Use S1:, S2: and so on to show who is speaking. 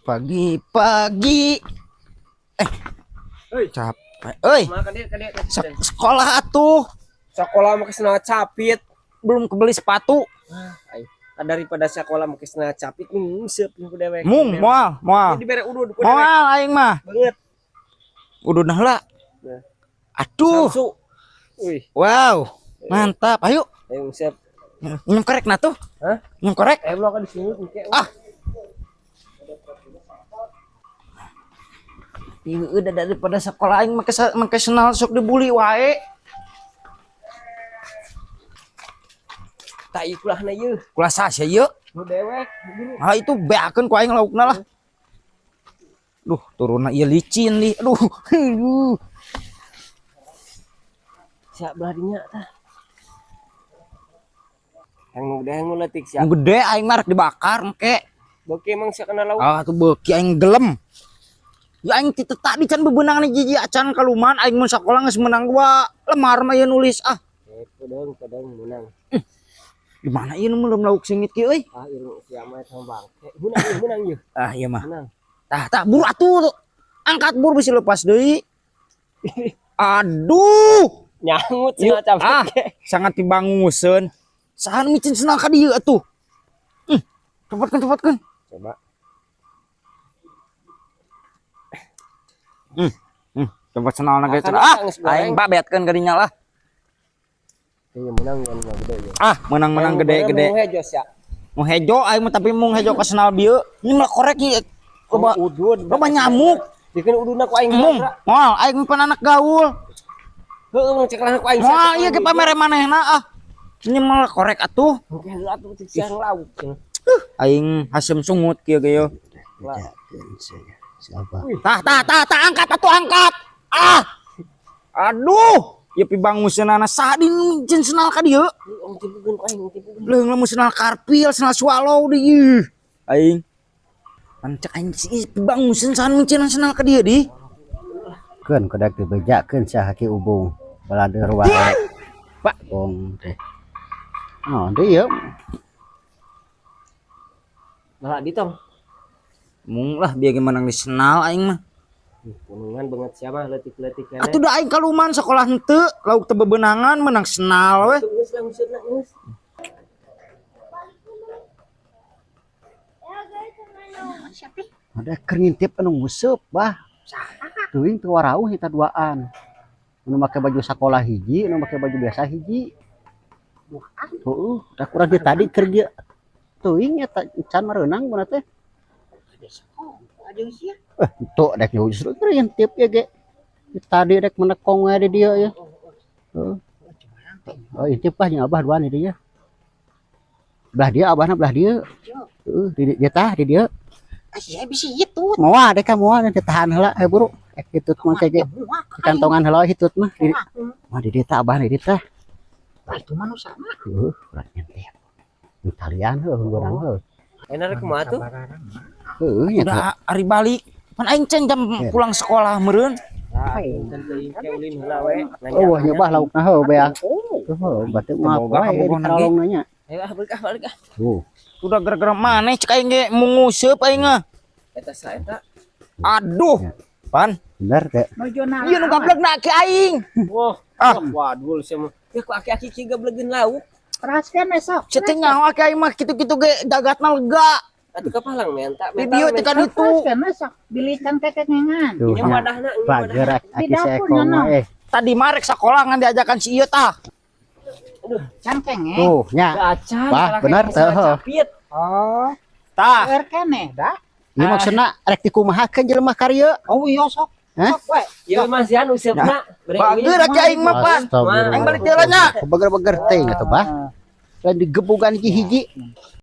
S1: Pagi-pagi capek. Sekolah atuh.
S2: Sekolah mau kesana capit.
S1: Belum kebeli sepatu.
S2: Daripada sekolah mau kesana capit nguseup ku dewek.
S1: Mung moal.
S2: Dibere udud ku dewek.
S1: Moal aing mah.
S2: Banget.
S1: Udud heula. Aduh.
S2: Samsu. Wih.
S1: Wow. Mantap. Ayo.
S2: Ayo nguseup.
S1: Nyem korek nah tuh.
S2: Hah?
S1: Nyem korek.
S2: Belum kan di sini engke.
S1: Ah. Ieu udah daripada sekolah aing make senal sok dibuli wae.
S2: Tak ikulahna ieu.
S1: Kulah sasa ieu.
S2: Nu dewek.
S1: Ah itu beakeun ku aing laukna lah. Duh, turunna ieu licin li. Aduh.
S2: Siap belah dinya tah. Yang letik siap.
S1: Yang gede aing mah rek dibakar engke.
S2: Beuki emang sia kana lauk.
S1: Ah tuh beuki aing gelem. Ya aing ti tadi can bebenang jiji acan kaluman aing mun sakola geus menang 2 lemar mah ieu nulis ah.
S2: Kadang menang.
S1: Di mana ieu nu lauk singit kieu euy?
S2: Ah ieu kiamat sama bangke. Menang ieu.
S1: Ah iya mah.
S2: Menang.
S1: Tah buru atuh. Angkat buru bisi lepas deui. Aduh.
S2: Nyangut cenah capek.
S1: Sangat dibanguseun. Sahan micin senal ka dieu atuh. Cepatkeun.
S2: Coba.
S1: Coba senal na geus. Aing babetkeun ka dinya lah.
S2: Iya menang gede ya.
S1: Ah, menang gede.
S2: Mau hejos ya.
S1: Mau hejo aing mah tapi mung hejo ka senal bieu. Ini mah korek ieu. Coba
S2: udud.
S1: Loba nyamuk.
S2: Dikeun ududna ku aing
S1: mung. Moal aing pan anak gaul.
S2: Heueuh cekelana ku aing.
S1: Moal ieu ge pamere manehna ah. Ini mah korek atuh.
S2: Oke atuh cek siang lauk.
S1: Aing hasem sungut kieu ge yo. Tah angkat atuh angkat. Ah. Aduh. Ieu pibanguseunana saha dicen senal ka dieu?
S2: Tipukeun ku aing tipukeun.
S1: Leung lamun senal karpil, senal swallow deui. Aing. Pan cek aing si pibanguseun saha micen senal ka dieu di.
S3: Keun kodak dibejakeun saha ki ubung balader wae.
S1: Pak,
S3: Bong teh. Oh, dieu.
S2: Nah, ditong.
S1: Mung lah biar gimana di senal aing mah.
S2: Punungan banget siapa letik-letik kana.
S1: Atuh da aing kaluman sekolah henteu, lauk teu bebenangan menang senal we.
S2: Geus lah musirna geus.
S3: Ada keur ngintip anu nguseup bah. Teuing teu warauh eta duaan. Anu make baju sekolah hiji, anu make baju biasa hiji. Heueuh, da kurang di tadi keur dia. Teuing eta can mareunang beuna teh. Tuh dek justru keur ngintip ya ge. Tadi dek menekong we di dieu ya. Heeh. Oh, intip bah jeung Abah duaan di dieu. Belah dia abahna belah dieu. Heeh, di dieu tah di dieu.
S1: Aya bisi itu.
S3: Moal dek moal ditahan heula he buru. Hitut mah teh ge. Kantongan heula hitut mah. Mah di dieu tah abah di dieu tah.
S1: Itu mah nu sama.
S3: Heuh, urang ngintip. Italian heuh urang heuh.
S2: Enak kumaha tuh?
S3: Heuh nya teh.
S1: Udah ari balik. Pan aing can jam pulang sekolah meureun.
S2: Dan teuing ke ulin heula we.
S3: Oh, nyobah laukna heuh beak. Heuh, batu mah wae di kalongna nya.
S2: Ayo balik ah.
S3: Tuh.
S1: Udah gara-gara maneh cek aing ge munguseup aing mah.
S2: Eta saeta.
S1: Aduh. Pan.
S3: Bener teh.
S1: Ieu nu gablegna ke aing.
S2: Wah, waduh sia mah. Ya ku aki-aki ki gablegeun lauk.
S4: Perasaan esok.
S1: Ceting nyawa ke aing mah kitu-kitu ge dagatna lega.
S2: Atuh kapalang menta.
S1: Di dieu teh kan itu.
S4: Perasaan esok. Bilikan kekengan.
S3: Tuh.
S2: Ini wadahna, ini
S3: Pager aki
S4: Di dapur,
S3: seekong
S4: Nyono.
S3: mah
S1: Tadi marek sekolah ngan diajakan si ieu tah.
S4: Cangkeng
S3: Tuh nya.
S2: Acan.
S3: Wah, bener teh heuh.
S2: Capit.
S4: Oh.
S1: Tah.
S4: Erkene dah.
S3: Ieu maksudna rek dikumahakeun jelema karya.
S4: Oh iya sok.
S3: Hah?
S4: Sok we.
S2: Ieu mah sian useupna.
S1: Bager ake aing mah pan.
S3: Astagfirullah.
S1: Aing balik jalan nya.
S3: Beger-beger teh atuh bah. Lain digebugan hiji-hiji.